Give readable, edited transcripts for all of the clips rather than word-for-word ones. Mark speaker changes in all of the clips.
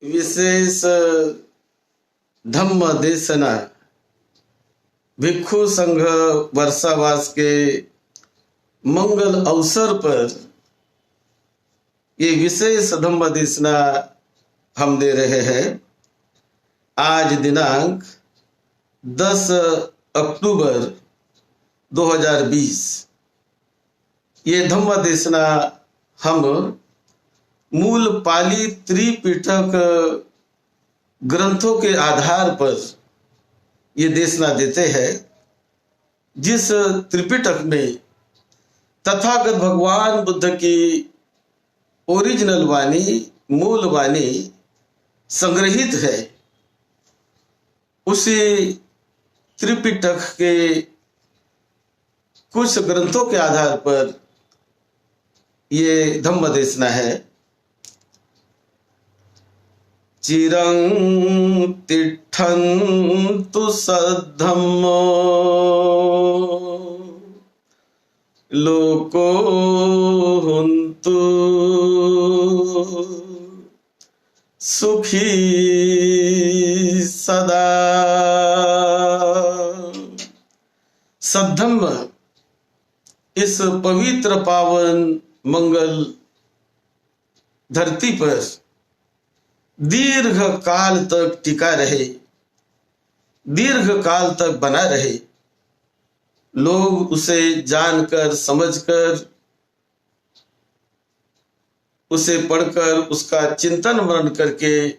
Speaker 1: विशेष धम्म देशना भिक्षु संघ वर्षावास के मंगल अवसर पर ये विशेष धम्म देशना हम दे रहे हैं। आज दिनांक 10 अक्टूबर 2020 ये धम्म देशना हम मूल पाली त्रिपिटक ग्रंथों के आधार पर ये देशना देते हैं, जिस त्रिपिटक में तथागत भगवान बुद्ध की ओरिजिनल वाणी, मूल वाणी संग्रहित है। उसी त्रिपिटक के कुछ ग्रंथों के आधार पर ये धम्म देशना है। चिरं तिष्ठन्तु सद्धम्मो लोको हुन्तु सुखी सदा। सद्धम्म इस पवित्र पावन मंगल धरती पर दीर्घ काल तक टिका रहे, दीर्घ काल तक बना रहे। लोग उसे जानकर, समझकर, उसे पढ़कर, उसका चिंतन मनन करके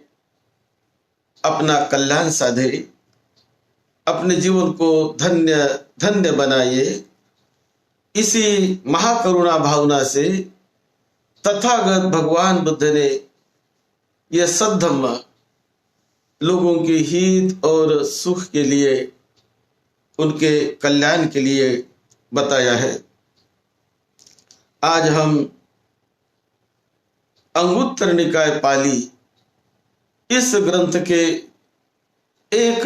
Speaker 1: अपना कल्याण साधे, अपने जीवन को धन्य धन्य बनाए। इसी महाकरुणा भावना से तथागत भगवान बुद्ध ने यह सद्धम्म लोगों के हित और सुख के लिए, उनके कल्याण के लिए बताया है। आज हम अंगुत्तर निकाय पाली इस ग्रंथ के एक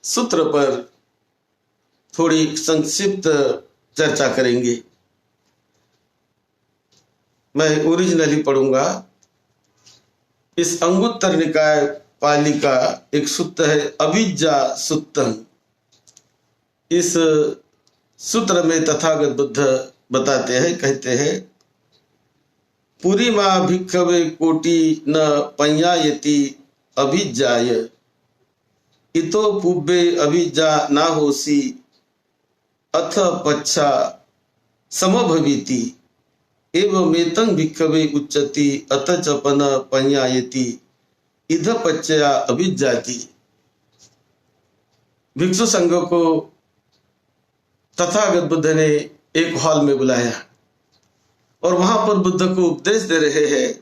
Speaker 1: सूत्र पर थोड़ी संक्षिप्त चर्चा करेंगे। मैं ओरिजिनली पढ़ूंगा। इस अंगुत्तर निकाय पाली का एक सूत्र है अभिज्ञा सूत्रम। इस सूत्र में तथागत बुद्ध बताते हैं, कहते हैं, पुरी मां भिक्षवे कोटि न पंयायति अभिज्ञाय इतो पुब्बे अभिज्ञा ना होसी अथ पच्छा समभवीति एवमेतं भिक्षवे उच्यति अथ चपन पंयायति इध पच्चया अभिज्ञाति। भिक्षु संघ को तथागत बुद्ध ने एक हॉल में बुलाया और वहां पर बुद्ध को उपदेश दे रहे हैं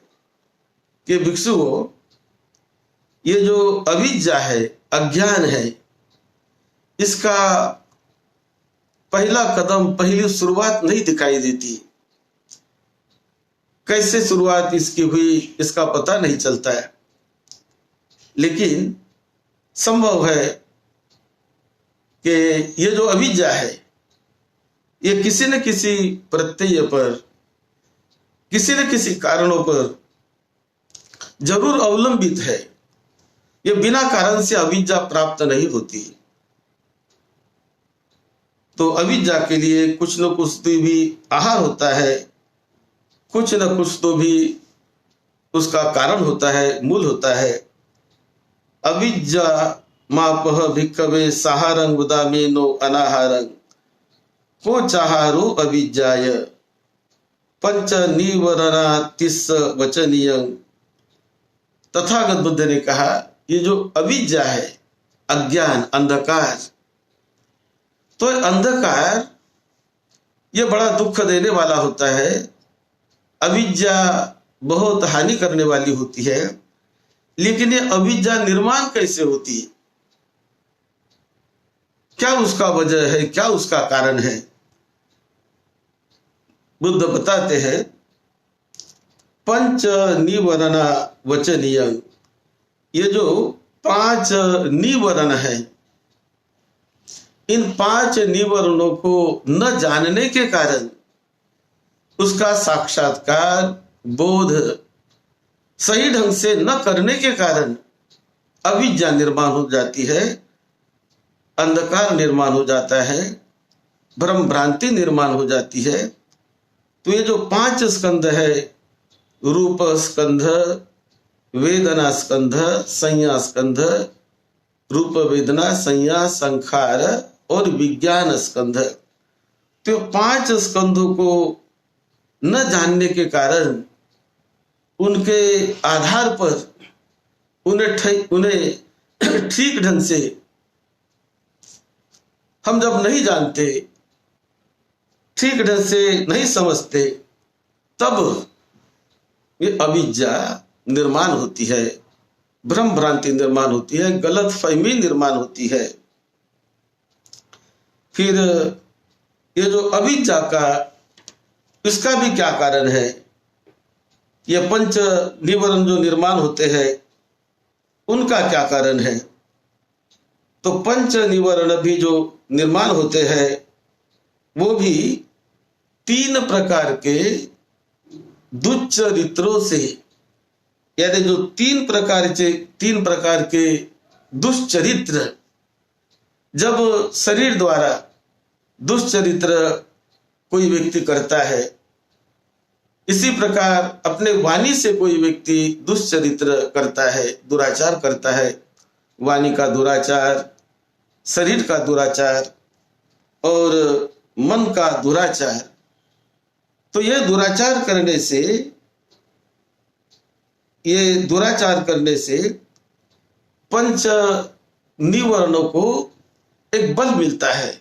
Speaker 1: कि भिक्षुओं, ये जो अविद्या है, अज्ञान है, इसका पहला कदम, पहली शुरुआत नहीं दिखाई देती। कैसे शुरुआत इसकी हुई इसका पता नहीं चलता है, लेकिन संभव है कि ये जो अविद्या है ये किसी न किसी प्रत्यय पर, किसी न किसी कारणों पर जरूर अवलंबित है। ये बिना कारण से अविद्या प्राप्त नहीं होती। तो अविद्या के लिए कुछ न कुछ तो भी आहार होता है, कुछ न कुछ तो भी उसका कारण होता है, मूल होता है। अविद्या मापह भिक्खवे साहारं वदामेनो अनाहारं को चाहारो अविद्याय पंच निवरणा तिस्स वचनीयं। तथागत बुद्ध ने कहा, ये जो अविद्या है, अज्ञान, अंधकार, तो अंधकार ये बड़ा दुख देने वाला होता है। अविद्या बहुत हानि करने वाली होती है। लेकिन ये अविद्या निर्माण कैसे होती है, क्या उसका वजह है, क्या उसका कारण है? बुद्ध बताते हैं, पंच निवरणा वचनीयं। ये जो 5 निवरण है, इन 5 निवरणों को न जानने के कारण उसका साक्षात्कार, बोध सही ढंग से न करने के कारण अविद्या निर्माण हो जाती है, अंधकार निर्माण हो जाता है, भ्रम भ्रांति निर्माण हो जाती है। तो ये जो 5 स्कंध है, रूप स्कंध, वेदना स्कंध, संज्ञा स्कंध, रूप वेदना संज्ञा संखार और विज्ञान स्कंध, तो 5 स्कंधों को न जानने के कारण उनके आधार पर उन्हें ठीक ढंग से हम जब नहीं जानते, ठीक ढंग से नहीं समझते, तब ये अविद्या निर्माण होती है, भ्रम भ्रांति निर्माण होती है, गलत फहमी निर्माण होती है। फिर ये जो अविद्या का, इसका भी क्या कारण है? ये 5 निवरण जो निर्माण होते हैं, उनका क्या कारण है? तो 5 निवरण भी जो निर्माण होते हैं, वो भी 3 प्रकार के दुश्चरित्रों से, यानी जो 3 प्रकार के दुष्चरित्र, जब शरीर द्वारा दुष्चरित्र कोई व्यक्ति करता है, इसी प्रकार अपने वाणी से कोई व्यक्ति दुष्चरित्र करता है, दुराचार करता है। वाणी का दुराचार, शरीर का दुराचार और मन का दुराचार। तो यह दुराचार करने से 5 निवरणों को एक बल मिलता है।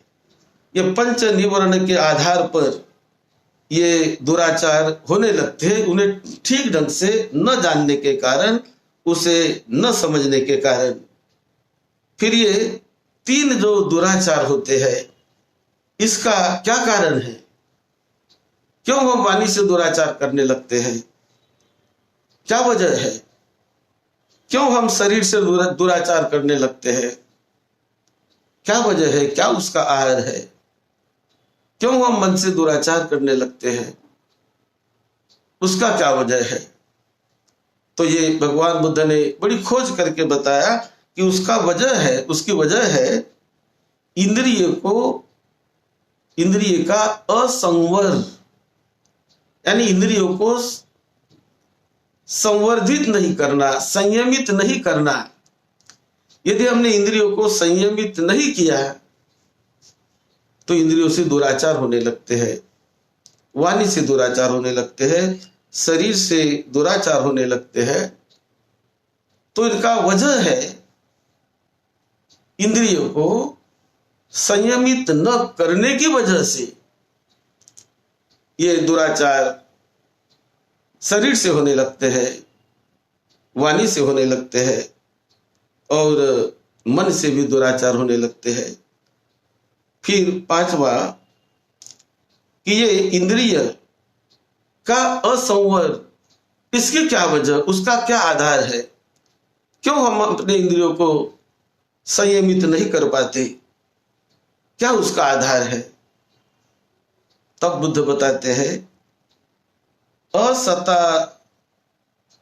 Speaker 1: ये 5 निवरण के आधार पर ये दुराचार होने लगते हैं, उन्हें ठीक ढंग से न जानने के कारण, उसे न समझने के कारण। फिर ये 3 जो दुराचार होते हैं, इसका क्या कारण है? क्यों हम वाणी से दुराचार करने लगते हैं? क्या वजह है? क्यों हम शरीर से दुराचार करने लगते हैं? क्या वजह है? क्या उसका आहार है? क्यों हम मन से दुराचार करने लगते हैं? उसका क्या वजह है? तो ये भगवान बुद्ध ने बड़ी खोज करके बताया कि उसकी वजह है इंद्रिय का असंवर, यानी इंद्रियों को संवर्धित नहीं करना, संयमित नहीं करना। यदि हमने इंद्रियों को संयमित नहीं किया तो इंद्रियों से दुराचार होने लगते हैं, वाणी से दुराचार होने लगते हैं, शरीर से दुराचार होने लगते हैं। तो इनका वजह है इंद्रियों को संयमित न करने की वजह से ये दुराचार शरीर से होने लगते हैं, वाणी से होने लगते हैं और मन से भी दुराचार होने लगते हैं। फिर 5वां कि ये इंद्रिय का असंवर, इसकी क्या वजह, उसका क्या आधार है? क्यों हम अपने इंद्रियों को संयमित नहीं कर पाते? क्या उसका आधार है? तब बुद्ध बताते हैं असता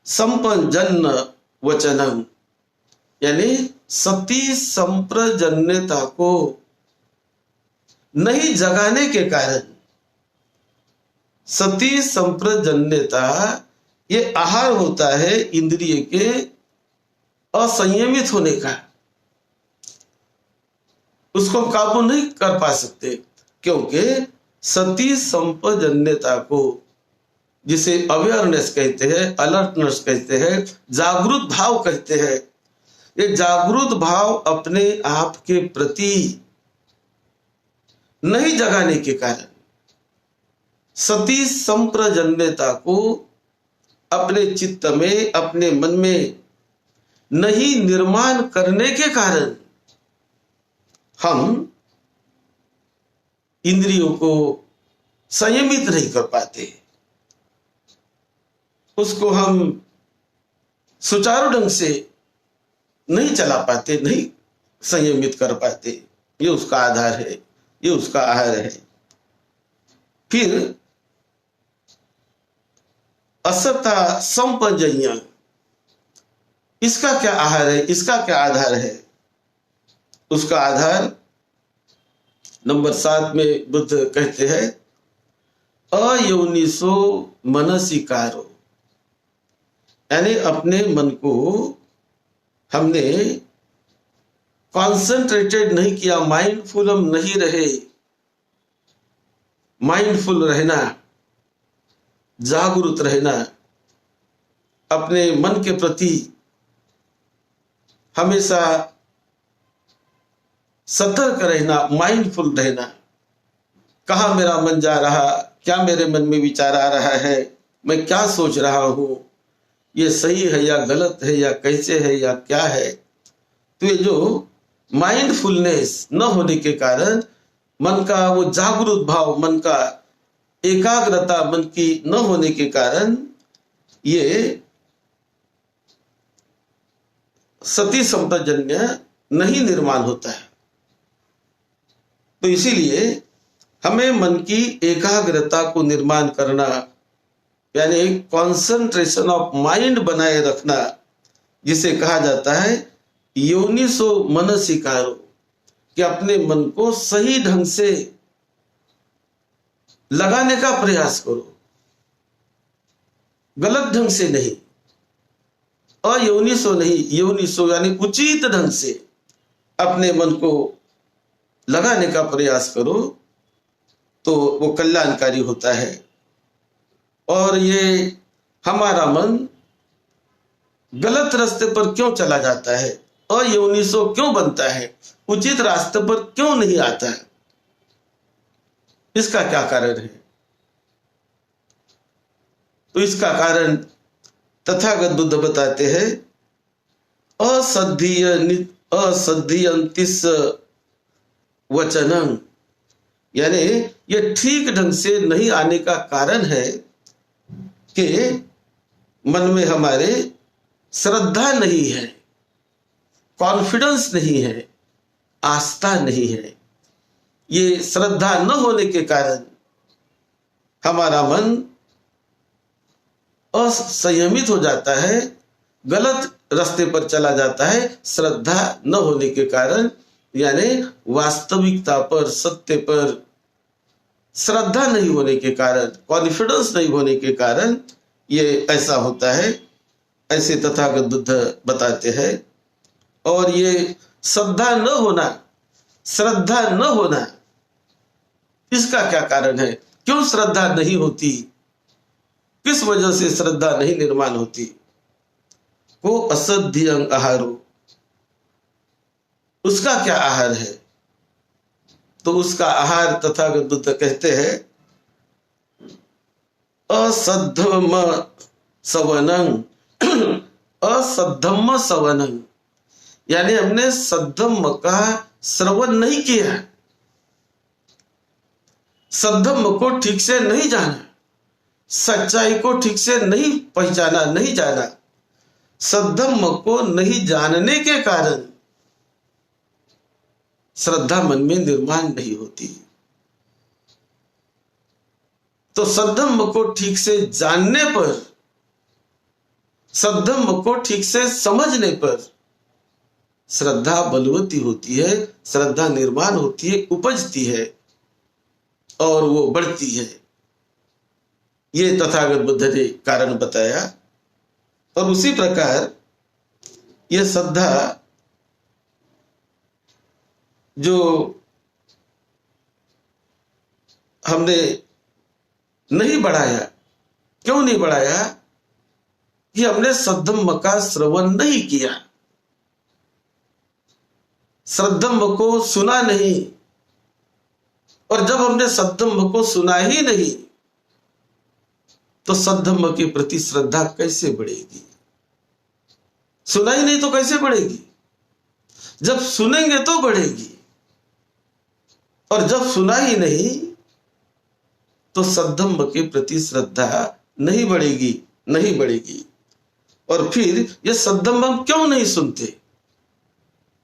Speaker 1: संपजन्य वचनम, यानी सती संप्रजन्यता को नहीं जगाने के कारण, सती संप्रजन्यता ये आहार होता है इंद्रिय के असंयमित होने का। उसको काबू नहीं कर पा सकते, क्योंकि सती संप्रजन्यता को, जिसे अवेयरनेस कहते हैं, अलर्टनेस कहते हैं, जागरूक भाव कहते हैं, ये जागरूक भाव अपने आप के प्रति नहीं जगाने के कारण, सती संप्रजन्यता को अपने चित्त में, अपने मन में नहीं निर्माण करने के कारण हम इंद्रियों को संयमित नहीं कर पाते, उसको हम सुचारू ढंग से नहीं चला पाते, नहीं संयमित कर पाते। ये उसका आधार है, ये उसका आहार है। फिर असता संपजन्य, इसका क्या आहार है, इसका क्या आधार है? उसका आधार नंबर 7 में बुद्ध कहते हैं अयोनिसो मनसिकारो, यानी अपने मन को हमने कॉन्सेंट्रेटेड नहीं किया, माइंडफुल हम नहीं रहे। माइंडफुल रहना, जागरूक रहना, अपने मन के प्रति हमेशा सतर्क रहना, माइंडफुल रहना। कहाँ मेरा मन जा रहा, क्या मेरे मन में विचार आ रहा है, मैं क्या सोच रहा हूं, ये सही है या गलत है या कैसे है या क्या है। तो ये जो माइंडफुलनेस न होने के कारण, मन का वो जागरूक भाव, मन का एकाग्रता मन की न होने के कारण ये सती संपदजन्य नहीं निर्माण होता है। तो इसीलिए हमें मन की एकाग्रता को निर्माण करना, यानी एक कॉन्सेंट्रेशन ऑफ माइंड बनाए रखना, जिसे कहा जाता है योनिसो मनसिकारो, कि अपने मन को सही ढंग से लगाने का प्रयास करो, गलत ढंग से नहीं। अयोनिसो नहीं, योनिसो यानी उचित ढंग से अपने मन को लगाने का प्रयास करो, तो वो कल्याणकारी होता है। और ये हमारा मन गलत रास्ते पर क्यों चला जाता है, अयोनिसो क्यों बनता है, उचित रास्ते पर क्यों नहीं आता है, इसका क्या कारण है? तो इसका कारण तथागत बुद्ध बताते हैं असद्धीयंतिस वचनं, यानी ये ठीक ढंग से नहीं आने का कारण है कि मन में हमारे श्रद्धा नहीं है, कॉन्फिडेंस नहीं है, आस्था नहीं है। ये श्रद्धा न होने के कारण हमारा मन असंयमित हो जाता है, गलत रास्ते पर चला जाता है। श्रद्धा न होने के कारण, यानी वास्तविकता पर, सत्य पर श्रद्धा नहीं होने के कारण, कॉन्फिडेंस नहीं होने के कारण ये ऐसा होता है, ऐसे तथागत बुद्ध बताते हैं। और ये श्रद्धा न होना, श्रद्धा न होना, इसका क्या कारण है? क्यों श्रद्धा नहीं होती, किस वजह से श्रद्धा नहीं निर्माण होती? वो असद्धियं आहारो, उसका क्या आहार है? तो उसका आहार तथागत बुद्ध कहते हैं असद्धम्म सवनं, असद्धम्म सवनं, यानी हमने सद्धम्म का श्रवण नहीं किया, सद्धम्म को ठीक से नहीं जाना, सच्चाई को ठीक से नहीं पहचाना, नहीं जाना। सद्धम्म को नहीं जानने के कारण श्रद्धा मन में निर्माण नहीं होती। तो सद्धम्म को ठीक से जानने पर, सद्धम्म को ठीक से समझने पर श्रद्धा बलवती होती है, श्रद्धा निर्माण होती है, उपजती है और वो बढ़ती है। ये तथागत बुद्ध ने कारण बताया। और उसी प्रकार ये श्रद्धा जो हमने नहीं बढ़ाया, क्यों नहीं बढ़ाया? कि हमने सद्धम्म का श्रवण नहीं किया, सद्धम्म को सुना नहीं। और जब हमने सद्धम्म को सुना ही नहीं, तो सद्धम्म के प्रति श्रद्धा कैसे बढ़ेगी? सुना ही नहीं तो कैसे बढ़ेगी? जब सुनेंगे तो बढ़ेगी, और जब सुना ही नहीं तो सद्धम्म के प्रति श्रद्धा नहीं बढ़ेगी, नहीं बढ़ेगी। और फिर ये सद्धम्म हम क्यों नहीं सुनते?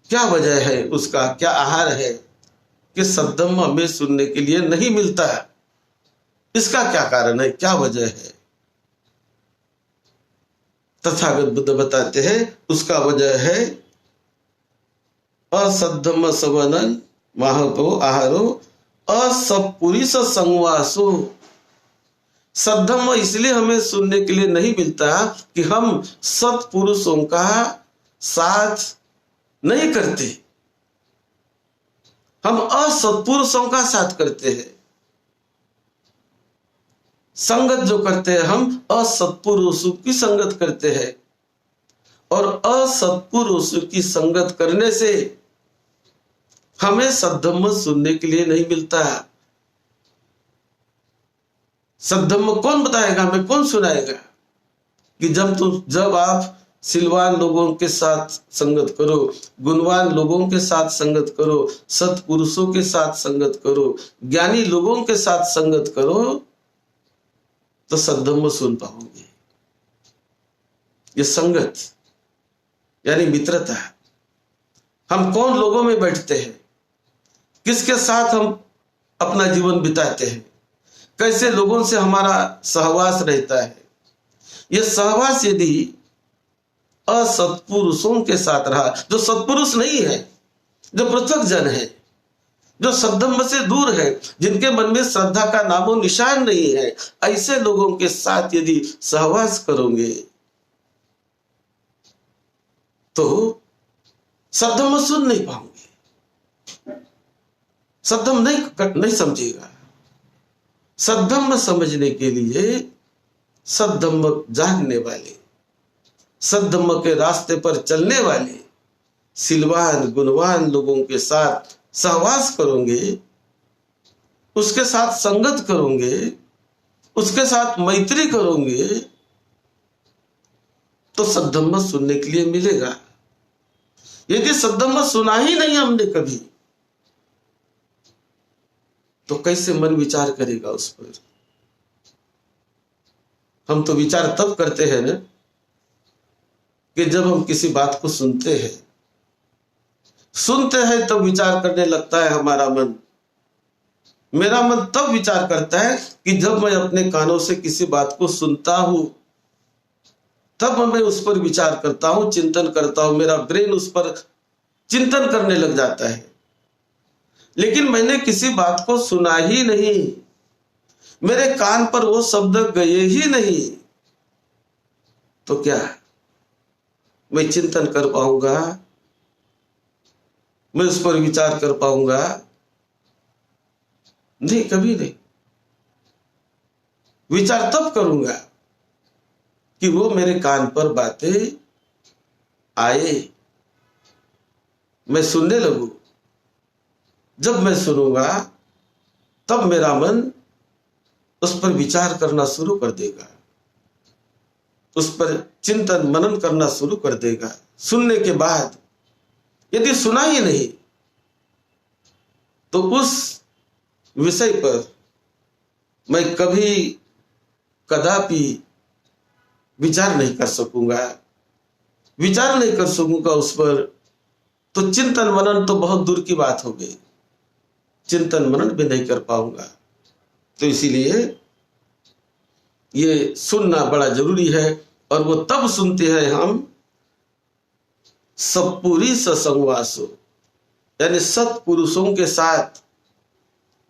Speaker 1: क्या वजह है उसका, क्या आहार है कि सद्धम्म हमें सुनने के लिए नहीं मिलता है? इसका क्या कारण है, क्या वजह है? तथागत बुद्ध बताते हैं उसका वजह है असद्धम्म सवनन महापो आहारो असत्पुरुष संवासो। सद्धम्म इसलिए हमें सुनने के लिए नहीं मिलता कि हम सत्पुरुषों का साथ नहीं करते, हम असत्पुरुषों का साथ करते हैं। संगत जो करते हैं हम असत्पुरुषों की संगत करते हैं, और असत्पुरुषों की संगत करने से हमें सद्धम्म सुनने के लिए नहीं मिलता। सद्धम्म कौन बताएगा हमें, कौन सुनाएगा? कि जब आप सिलवान लोगों के साथ संगत करो, गुणवान लोगों के साथ संगत करो, सत्पुरुषों के साथ संगत करो, ज्ञानी लोगों के साथ संगत करो, तो सद्धम्म सुन पाओगे। ये संगत यानी मित्रता। हम कौन लोगों में बैठते हैं, किसके साथ हम अपना जीवन बिताते हैं, कैसे लोगों से हमारा सहवास रहता है। यह सहवास यदि असत्पुरुषों के साथ रहा, जो सत्पुरुष नहीं है, जो पृथक जन है, जो सद्धम्म से दूर है, जिनके मन में श्रद्धा का नामो निशान नहीं है, ऐसे लोगों के साथ यदि सहवास करोगे तो सद्धम्म सुन नहीं पाओगे, सद्धम्म नहीं समझेगा। सद्धम्म समझने के लिए सद्धम्म जानने वाले, सद्धम्म के रास्ते पर चलने वाले सिलवान गुणवान लोगों के साथ सहवास करोगे, उसके साथ संगत करोगे, उसके साथ मैत्री करोगे, तो सद्धम्म सुनने के लिए मिलेगा। यदि सद्धम्म सुना ही नहीं हमने कभी, तो कैसे मन विचार करेगा उस पर? हम तो विचार तब करते हैं ना कि जब हम किसी बात को सुनते हैं तब विचार करने लगता है हमारा मन। मेरा मन तब विचार करता है कि जब मैं अपने कानों से किसी बात को सुनता हूं, तब मैं उस पर विचार करता हूं, चिंतन करता हूं, मेरा ब्रेन उस पर चिंतन करने लग जाता है। लेकिन मैंने किसी बात को सुना ही नहीं, मेरे कान पर वो शब्द गए ही नहीं, तो क्या मैं चिंतन कर पाऊंगा? मैं उस पर विचार कर पाऊंगा? नहीं, कभी नहीं। विचार तब करूंगा कि वो मेरे कान पर बातें आए, मैं सुनने लगूं। जब मैं सुनूंगा तब मेरा मन उस पर विचार करना शुरू कर देगा, उस पर चिंतन मनन करना शुरू कर देगा। सुनने के बाद यदि सुना ही नहीं तो उस विषय पर मैं कभी कदापि विचार नहीं कर सकूंगा, विचार नहीं कर सकूंगा उस पर, तो चिंतन मनन तो बहुत दूर की बात हो गई, चिंतन मनन भी नहीं कर पाऊंगा। तो इसीलिए ये सुनना बड़ा जरूरी है, और वो तब सुनते हैं हम सत्पुरुष संवासो, यानी सत्पुरुषों के साथ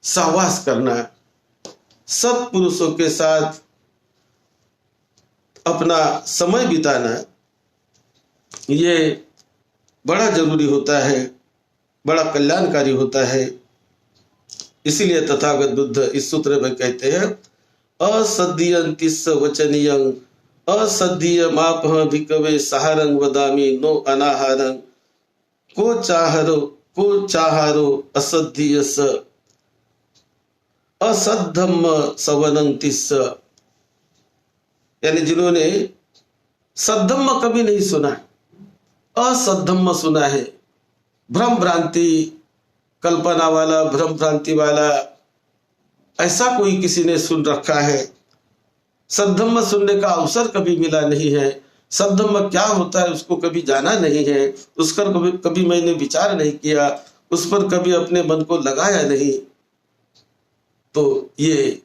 Speaker 1: सहवास करना, सत्पुरुषों के साथ अपना समय बिताना, ये बड़ा जरूरी होता है, बड़ा कल्याणकारी होता है। इसीलिए तथागत बुद्ध इस सूत्र में कहते हैं असद्यंतिस वचनीयं असद्य माप भिकवे सहारंग वदामी नो अनाहारं को चाहारो असद्यस असद्धम्म सवनंतिस, यानी जिन्होंने सद्धम्म कभी नहीं सुना, असद्धम्म सुना है, भ्रम भ्रांति कल्पना वाला, भ्रम भ्रांति वाला, ऐसा कोई किसी ने सुन रखा है। सद्धम्म सुनने का अवसर कभी मिला नहीं है, सद्धम्म क्या होता है उसको कभी जाना नहीं है, उस पर कभी मैंने विचार नहीं किया, उस पर कभी अपने मन को लगाया नहीं, तो ये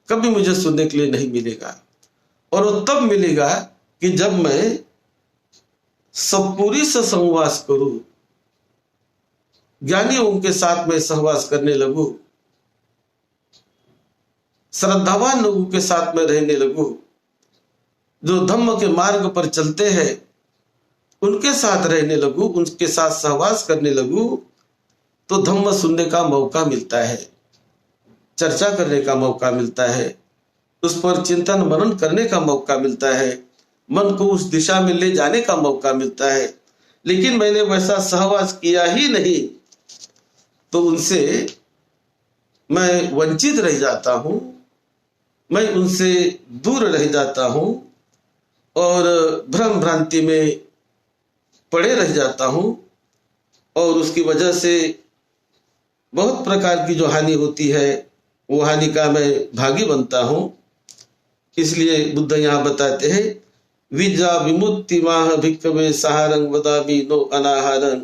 Speaker 1: कभी मुझे सुनने के लिए नहीं मिलेगा। और वो तब मिलेगा कि जब मैं सत्पुरुष से सहवास करूं, ज्ञानियों के साथ में सहवास करने लगूं, श्रद्धावान लोगों के साथ में रहने लगूं, जो धम्म के मार्ग पर चलते हैं उनके साथ रहने लगूं, उनके साथ सहवास करने लगूं, तो धम्म सुनने का मौका मिलता है, चर्चा करने का मौका मिलता है, उस पर चिंतन मनन करने का मौका मिलता है, मन को उस दिशा में ले जाने का मौका मिलता है। लेकिन मैंने वैसा सहवास किया ही नहीं तो उनसे मैं वंचित रह जाता हूं, मैं उनसे दूर रह जाता हूं और भ्रम भ्रांति में पड़े रह जाता हूं, और उसकी वजह से बहुत प्रकार की जो हानि होती है वो हानि का मैं भागी बनता हूं। इसलिए बुद्ध यहाँ बताते हैं, विद्या विमुक्ति माह भिक्खवे सहारं वदामि नो अनाहारं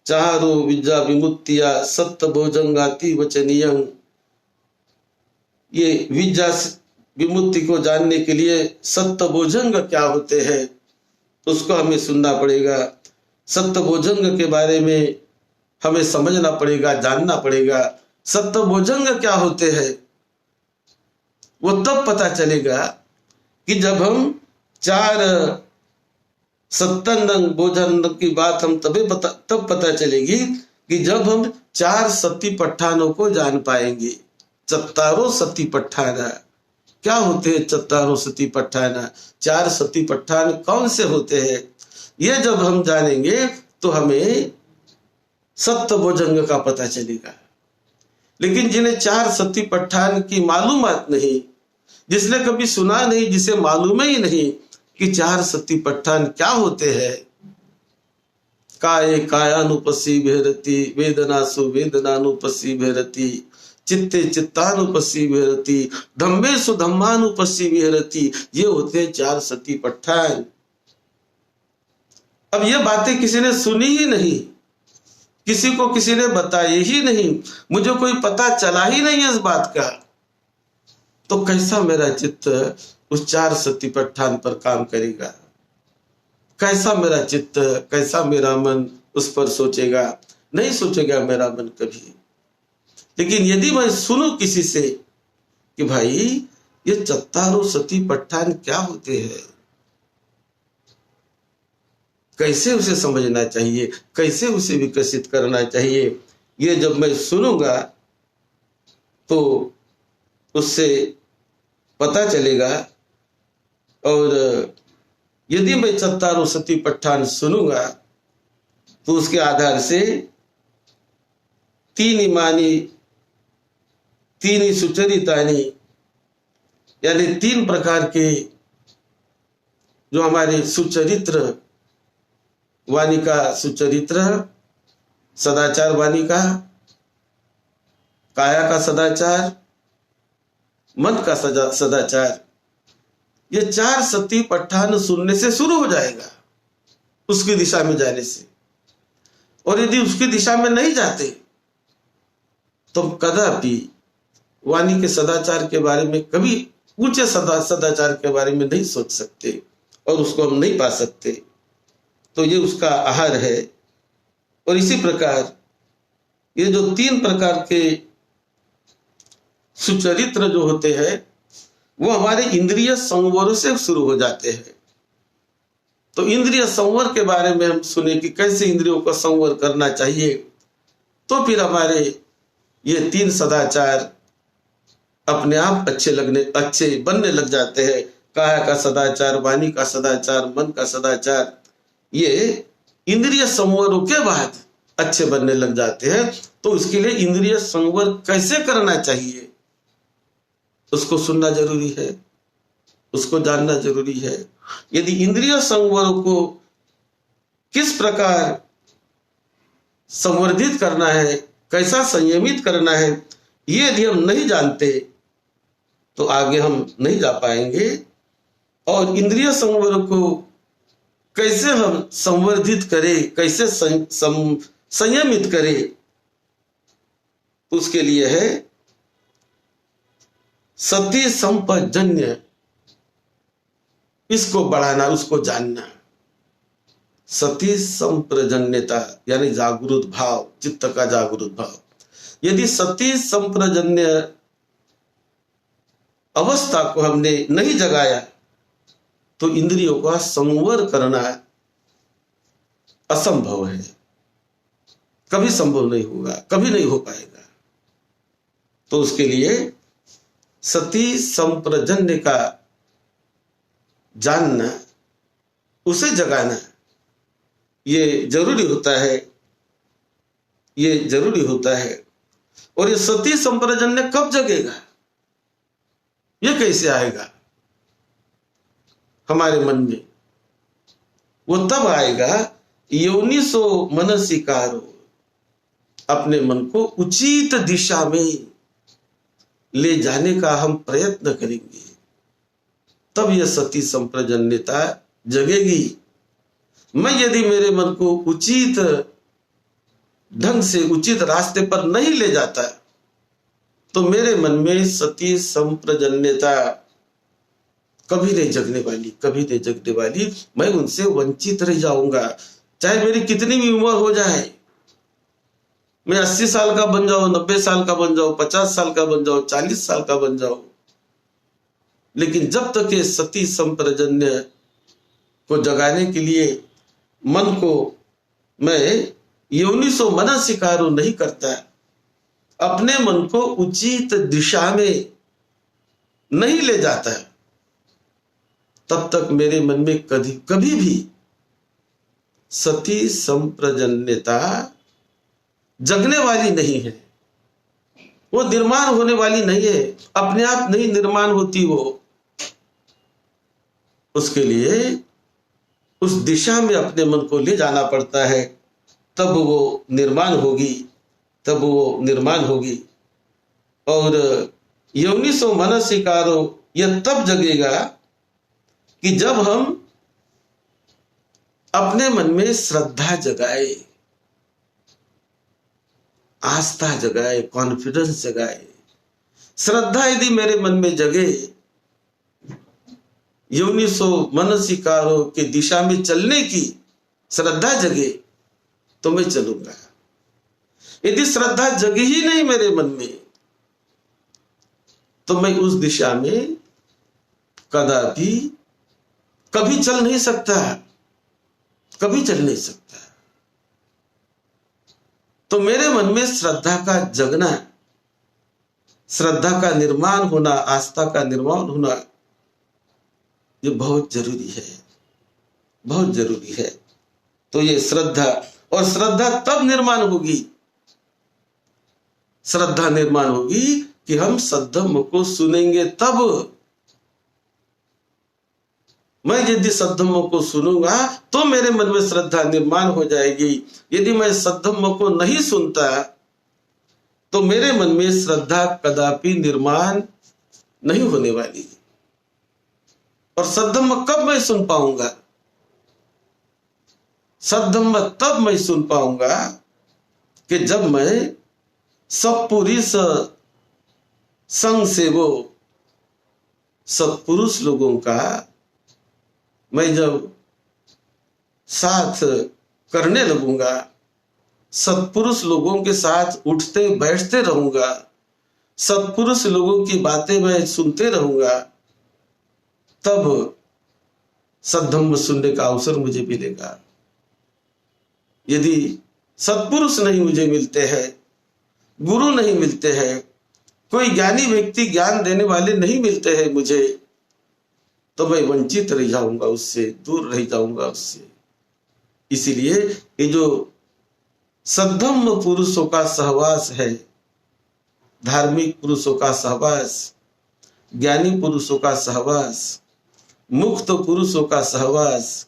Speaker 1: चारो विद्या विमुक्तिया सत्य भोजंगाति वचनीयं। ये विद्या विमुक्ति को जानने के लिए सत्य भोजंग क्या होते हैं उसको हमें सुनना पड़ेगा, सत्य भोजंग के बारे में हमें समझना पड़ेगा, जानना पड़ेगा। सत्य भोजंग क्या होते हैं वो तब पता चलेगा कि जब हम 4 सत्तंग भोजन की बात हम तब पता चलेगी कि जब हम 4 सती पट्ठानों को जान पाएंगे। चत्तारो सती पट्ठाना क्या होते हैं? चत्तारो सती पट्ठाना, 4 सती पट्ठान कौन से होते हैं ये जब हम जानेंगे तो हमें सत्य भोजंग का पता चलेगा। लेकिन जिन्हें 4 सती पट्ठान की मालूमात नहीं, जिसने कभी सुना नहीं, जिसे मालूम ही नहीं कि 4 सती पट्ठान क्या होते हैं, काये कायानुपसी भेरति वेदनासु वेदनानुपसी भेरति चित्ते चित्तानुपसी विहरति धम्मेसु धम्मानुपसी विहरति, ये होते 4 सती पट्ठान। अब ये बातें किसी ने सुनी ही नहीं, किसी को किसी ने बताई ही नहीं, मुझे कोई पता चला ही नहीं इस बात का, तो कैसा मेरा चित्त उस 4 सती पट्ठान पर काम करेगा? कैसा मेरा चित्त, कैसा मेरा मन उस पर सोचेगा? नहीं सोचेगा मेरा मन कभी। लेकिन यदि मैं सुनूं किसी से कि भाई ये चत्तारो सती पट्ठान क्या होते हैं, कैसे उसे समझना चाहिए, कैसे उसे विकसित करना चाहिए, ये जब मैं सुनूंगा तो उससे पता चलेगा। और यदि मैं चत्तारो सती पट्ठान सुनूंगा तो उसके आधार से 3 इमानी 3 सुचरितानी, यानी 3 प्रकार के जो हमारे सुचरित्र, वाणी का सुचरित्र, सदाचार वाणी का, काया का सदाचार, मन का सदाचार, ये 4 सती पट्ठान सुनने से शुरू हो जाएगा, उसकी दिशा में जाने से। और यदि उसकी दिशा में नहीं जाते तो कदापि वाणी के सदाचार के बारे में, कभी ऊंचे सदाचार के बारे में नहीं सोच सकते और उसको हम नहीं पा सकते। तो ये उसका आहार है। और इसी प्रकार ये जो 3 प्रकार के सुचरित्र जो होते हैं वो हमारे इंद्रिय संवर से शुरू हो जाते हैं। तो इंद्रिय संवर के बारे में हम सुने कि कैसे इंद्रियों का संवर करना चाहिए, तो फिर हमारे ये 3 सदाचार अपने आप अच्छे बनने लग जाते हैं। काया का सदाचार, वाणी का सदाचार, मन का सदाचार, ये इंद्रिय संवरों के बाद अच्छे बनने लग जाते हैं। तो इसके लिए इंद्रिय संवर कैसे करना चाहिए उसको सुनना जरूरी है, उसको जानना जरूरी है। यदि इंद्रिय संवर को किस प्रकार संवर्धित करना है, कैसा संयमित करना है, ये यदि हम नहीं जानते तो आगे हम नहीं जा पाएंगे। और इंद्रिय संवर को कैसे हम संवर्धित करें, कैसे संयमित करें, उसके लिए है सती संपजन्य इसको बढ़ाना, उसको जानना। सती संप्रजन्यता यानी जागृत भाव, चित्त का जागृत भाव। यदि सती संप्रजन्य अवस्था को हमने नहीं जगाया तो इंद्रियों का संवर करना असंभव है, कभी संभव नहीं होगा, कभी नहीं हो पाएगा। तो उसके लिए सती संप्रजन्य का जानना, उसे जगाना ये जरूरी होता है, ये जरूरी होता है। और ये सती संप्रजन्य कब जगेगा, ये कैसे आएगा हमारे मन में? वो तब आएगा योनिसो मनसिकारो, अपने मन को उचित दिशा में ले जाने का हम प्रयत्न करेंगे, तब यह सती संप्रजन्यता जगेगी। मैं यदि मेरे मन को उचित ढंग से, उचित रास्ते पर नहीं ले जाता तो मेरे मन में सती संप्रजन्यता कभी नहीं जगने वाली, कभी नहीं जगने वाली। मैं उनसे वंचित रह जाऊंगा, चाहे मेरी कितनी भी उम्र हो जाए। मैं 80 साल का बन जाऊं, 90 साल का बन जाऊं, 50 साल का बन जाऊं, 40 साल का बन जाऊं, लेकिन जब तक ये सती संप्रजन्य को जगाने के लिए मन को मैं योनिसो मनसिकारो नहीं करता, अपने मन को उचित दिशा में नहीं ले जाता, तब तक मेरे मन में कभी भी सती संप्रजन्यता जगने वाली नहीं है, वो निर्माण होने वाली नहीं है, अपने आप नहीं निर्माण होती वो। उसके लिए उस दिशा में अपने मन को ले जाना पड़ता है, तब वो निर्माण होगी, तब वो निर्माण होगी। और योनिसो मनसिकारो यह तब जगेगा कि जब हम अपने मन में श्रद्धा जगाए, आस्था जगाए, कॉन्फिडेंस जगाए। श्रद्धा यदि मेरे मन में जगे, योनिसो मनसिकारो के दिशा में चलने की श्रद्धा जगे, तो मैं चलूंगा। यदि श्रद्धा जगी ही नहीं मेरे मन में, तो मैं उस दिशा में कदापि कभी चल नहीं सकता, कभी चल नहीं सकता। तो मेरे मन में श्रद्धा का जगना, श्रद्धा का निर्माण होना, आस्था का निर्माण होना, ये बहुत जरूरी है, बहुत जरूरी है। तो ये श्रद्धा, और श्रद्धा तब निर्माण होगी, श्रद्धा निर्माण होगी कि हम सद्धम्म को सुनेंगे। तब मैं यदि सद्धम्म को सुनूंगा तो मेरे मन में श्रद्धा निर्माण हो जाएगी। यदि मैं सद्धम्म को नहीं सुनता तो मेरे मन में श्रद्धा कदापि निर्माण नहीं होने वाली। और सद्धम्म कब मैं सुन पाऊंगा? सद्धम्म तब मैं सुन पाऊंगा कि जब मैं सत्पुरुष संग से, वो सत्पुरुष लोगों का मैं जब साथ करने लगूंगा, सत्पुरुष लोगों के साथ उठते बैठते रहूंगा, सत्पुरुष लोगों की बातें मैं सुनते रहूंगा, तब सद्धम्म सुनने का अवसर मुझे मिलेगा। यदि सत्पुरुष नहीं मुझे मिलते हैं, गुरु नहीं मिलते हैं, कोई ज्ञानी व्यक्ति ज्ञान देने वाले नहीं मिलते हैं मुझे, तो मैं वंचित रह जाऊंगा, उससे दूर रह जाऊंगा उससे। इसीलिए ये जो सद्धम्म पुरुषों का सहवास है, धार्मिक पुरुषों का सहवास, ज्ञानी पुरुषों का सहवास, मुक्त पुरुषों का सहवास,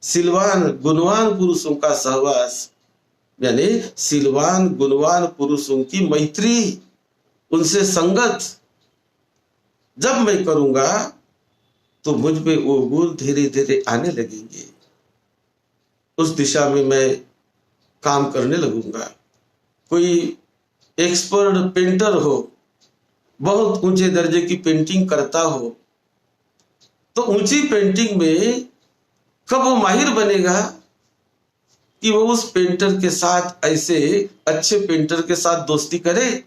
Speaker 1: सिलवान गुणवान पुरुषों का सहवास, यानी सिलवान गुणवान पुरुषों की मैत्री, उनसे संगत जब मैं करूंगा तो मुझ पे वो गुण धीरे धीरे आने लगेंगे। उस दिशा में मैं काम करने लगूंगा। कोई एक्सपर्ट पेंटर हो, बहुत ऊंचे दर्जे की पेंटिंग करता हो, तो ऊंची पेंटिंग में कब वो माहिर बनेगा कि वो उस पेंटर के साथ, ऐसे अच्छे पेंटर के साथ दोस्ती करे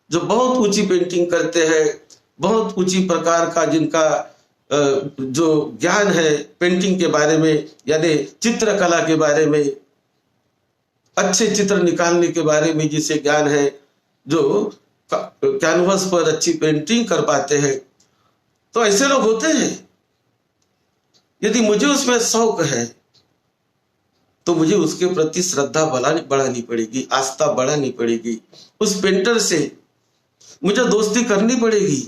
Speaker 1: जो बहुत ऊंची पेंटिंग करते हैं, बहुत ऊंची प्रकार का जिनका जो ज्ञान है पेंटिंग के बारे में, यानी चित्रकला के बारे में, अच्छे चित्र निकालने के बारे में जिसे ज्ञान है, जो कैनवस पर अच्छी पेंटिंग कर पाते हैं। तो ऐसे लोग होते हैं। यदि मुझे उसमें शौक है तो मुझे उसके प्रति श्रद्धा बढ़ानी पड़ेगी, आस्था बढ़ानी पड़ेगी। उस पेंटर से मुझे दोस्ती करनी पड़ेगी।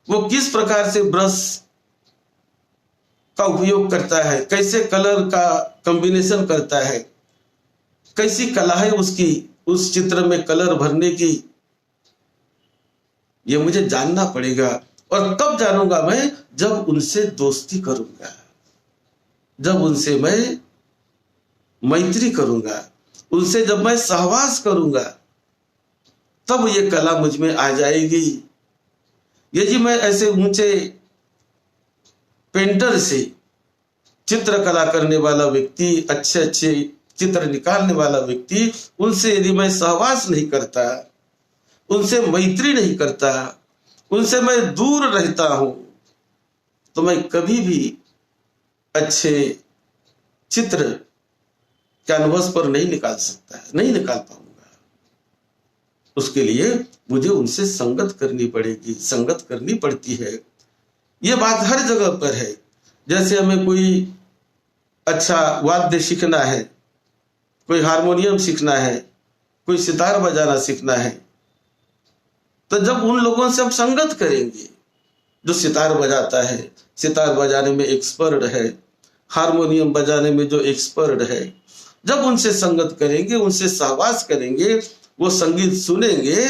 Speaker 1: वो किस प्रकार से ब्रश का उपयोग करता है, कैसे कलर का कॉम्बिनेशन करता है, कैसी कला है उसकी, उस चित्र में कलर भरने की, ये मुझे जानना पड़ेगा। और कब जानूंगा मैं? जब उनसे दोस्ती करूंगा, जब उनसे मैं मैत्री करूंगा, उनसे जब मैं सहवास करूंगा, तब ये कला मुझ में आ जाएगी। यदि मैं ऐसे ऊंचे पेंटर से, चित्रकला करने वाला व्यक्ति, अच्छे अच्छे चित्र निकालने वाला व्यक्ति, उनसे यदि मैं सहवास नहीं करता, उनसे मैत्री नहीं करता, उनसे मैं दूर रहता हूं, तो मैं कभी भी अच्छे चित्र कैनवस पर नहीं निकाल सकता, नहीं निकाल पाऊंगा। उसके लिए मुझे उनसे संगत करनी पड़ेगी, संगत करनी पड़ती है। ये बात हर जगह पर है। जैसे हमें कोई अच्छा वाद्य सीखना है, कोई हारमोनियम सीखना है, कोई सितार बजाना सीखना है, तो जब उन लोगों से हम संगत करेंगे जो सितार बजाता है, सितार बजाने में एक्सपर्ट है, हारमोनियम बजाने में जो एक्सपर्ट है, जब उनसे संगत करेंगे, उनसे सहवास करेंगे, वो संगीत सुनेंगे,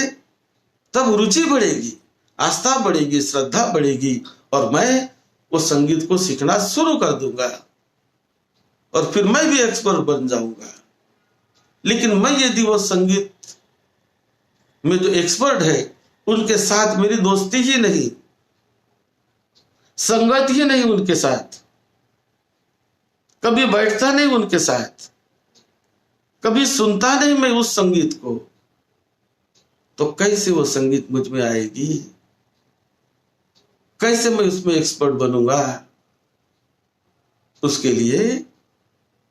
Speaker 1: तब रुचि बढ़ेगी, आस्था बढ़ेगी, श्रद्धा बढ़ेगी, और मैं वो संगीत को सीखना शुरू कर दूंगा और फिर मैं भी एक्सपर्ट बन जाऊंगा। लेकिन मैं यदि वो संगीत में जो एक्सपर्ट है उनके साथ मेरी दोस्ती ही नहीं, संगत ही नहीं उनके साथ, कभी बैठता नहीं उनके साथ, कभी सुनता नहीं मैं उस संगीत को, तो कैसे वो संगीत मुझ में आएगी? कैसे मैं उसमें एक्सपर्ट बनूंगा? उसके लिए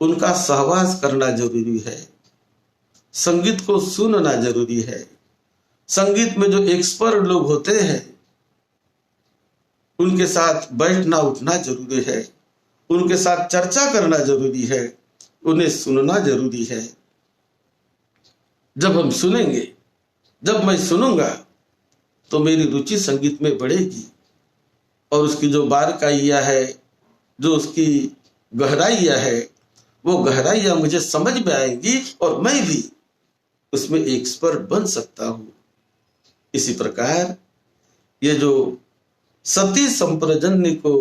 Speaker 1: उनका सहवास करना जरूरी है, संगीत को सुनना जरूरी है। संगीत में जो एक्सपर्ट लोग होते हैं उनके साथ बैठना उठना जरूरी है, उनके साथ चर्चा करना जरूरी है, उन्हें सुनना जरूरी है। जब हम सुनेंगे, जब मैं सुनूंगा, तो मेरी रुचि संगीत में बढ़ेगी और उसकी जो बारीकियां है, जो उसकी गहराइयां है, वो गहराइयां मुझे समझ में आएंगी और मैं भी उसमें एक्सपर्ट बन सकता हूं। इसी प्रकार ये जो सती संप्रजन्य को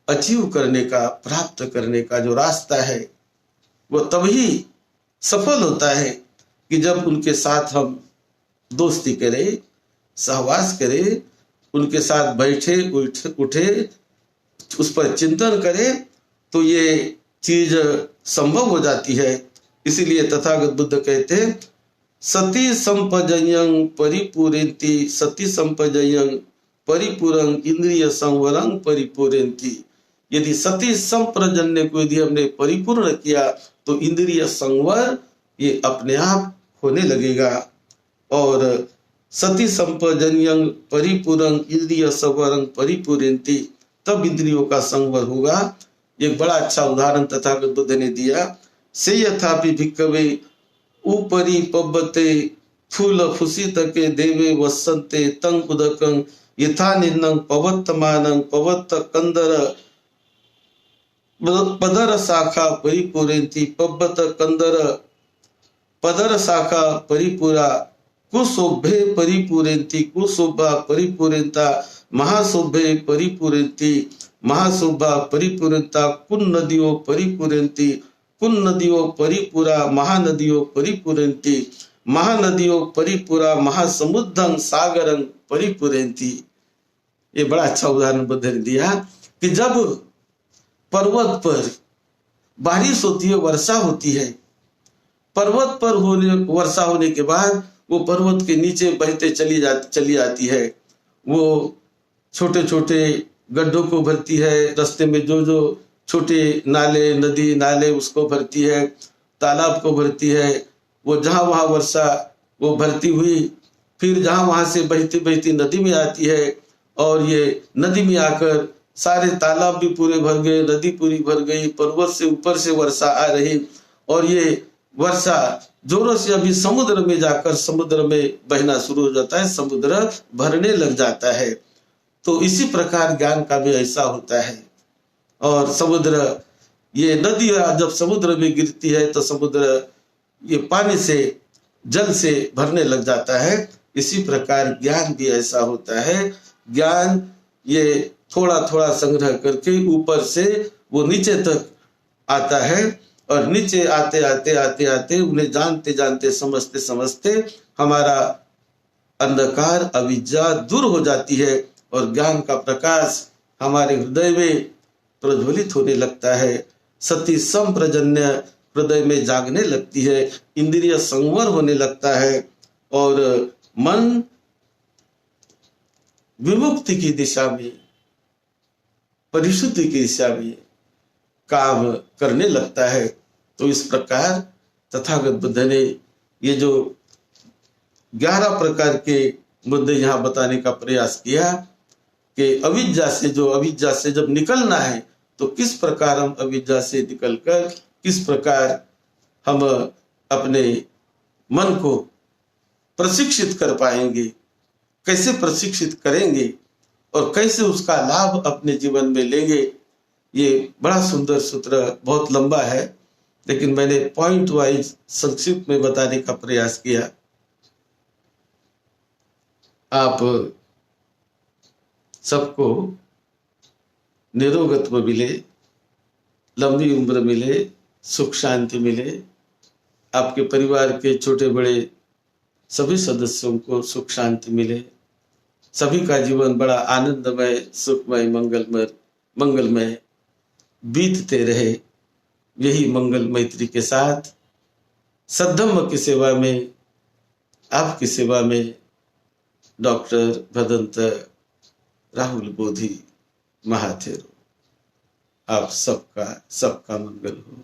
Speaker 1: अचीव करने का, प्राप्त करने का जो रास्ता है, वो तभी सफल होता है कि जब उनके साथ हम दोस्ती करें, सहवास करें, उनके साथ बैठे उठे, उस पर चिंतन करें, तो ये चीज संभव हो जाती है। इसीलिए तथागत बुद्ध कहते हैं, सती संपजयं परिपूरेन्ति, सती संपजयं परिपूरं इंद्रिय संवरं परिपूरेन्ति। यदि सती संप्रजन्य को यदि हमने परिपूर्ण किया तो इंद्रिय संवर ये अपने आप होने लगेगा। और सती संपजन्यं परिपूरं इंद्रिय संवरं परिपूरेन्ति, तब इंद्रियों का संवर होगा। एक बड़ा अच्छा उदाहरण तथागत बुद्ध ने दिया, से यथापि भिक्खवे ऊपरी पब्बते फूल फुसित के देवे वसंते तंग उदकं यथा निन्नं पवत्तमानं पवत्त कंदर पदर शाखा परिपूरेन्ति पब्बत कंदर पदर शाखा परिपूरा कुशोभे परिपूरेन्ति कुशोभा परिपूरेन्ता महाशोभे परिपूरेन्ति महाशोभा परिपूरेन्ता कुन नदियों परिपूरेन्ति कुन नदियों परिपूरा महानदियों परिपूरेन्ति महानदियों परिपूरा महासमुद्रं सागरं परिपूरेन्ति। ये बड़ा अच्छा उदाहरण बुद्ध ने दिया कि जब पर्वत पर बारिश होती है, वर्षा होती है, पर्वत पर वर्षा होने के बाद वो पर्वत के नीचे बहते चली आती है, वो छोटे छोटे गड्ढों को भरती है, रास्ते में जो जो छोटे नाले, नदी नाले उसको भरती है, तालाब को भरती है, वो जहां वहां वर्षा वो भरती हुई फिर जहां वहां से बहती बहती नदी में आती है, और ये नदी में आकर सारे तालाब भी पूरे भर गए, नदी पूरी भर गई, पर्वत से ऊपर से वर्षा आ रही, और ये वर्षा जोरों से अभी समुद्र में जाकर समुद्र में बहना शुरू हो जाता है, समुद्र भरने लग जाता है। तो इसी प्रकार ज्ञान का भी ऐसा होता है। और समुद्र, ये नदी जब समुद्र में गिरती है तो समुद्र ये पानी से, जल से भरने लग जाता है। इसी प्रकार ज्ञान भी ऐसा होता है। ज्ञान ये थोड़ा थोड़ा संग्रह करके ऊपर से वो नीचे तक आता है, और नीचे आते आते आते आते उन्हें जानते जानते समझते समझते हमारा अंधकार अविद्या दूर हो जाती है, और ज्ञान का प्रकाश हमारे हृदय में प्रज्वलित होने लगता है। सती संप्रजन्य हृदय में जागने लगती है, इंद्रिय संवर होने लगता है, और मन विमुक्ति की दिशा में, परिशुद्धि की दिशा में काम करने लगता है। तो इस प्रकार तथागत बुद्ध ने ये जो 11 प्रकार के मुद्दे यहाँ बताने का प्रयास किया कि अविद्या से जब निकलना है तो किस प्रकार हम अविद्या से निकलकर किस प्रकार हम अपने मन को प्रशिक्षित कर पाएंगे, कैसे प्रशिक्षित करेंगे और कैसे उसका लाभ अपने जीवन में लेंगे। ये बड़ा सुंदर सूत्र, बहुत लंबा है, लेकिन मैंने पॉइंट वाइज संक्षिप्त में बताने का प्रयास किया। आप सबको निरोगत्व मिले, लंबी उम्र मिले, सुख शांति मिले, आपके परिवार के छोटे बड़े सभी सदस्यों को सुख शांति मिले, सभी का जीवन बड़ा आनंदमय, सुखमय, मंगलमय बीतते रहे। यही मंगल मैत्री के साथ सद्धम्म की सेवा में, आपकी सेवा में डॉक्टर भदंत राहुल बोधि महाथेरो। आप सबका मंगल हो।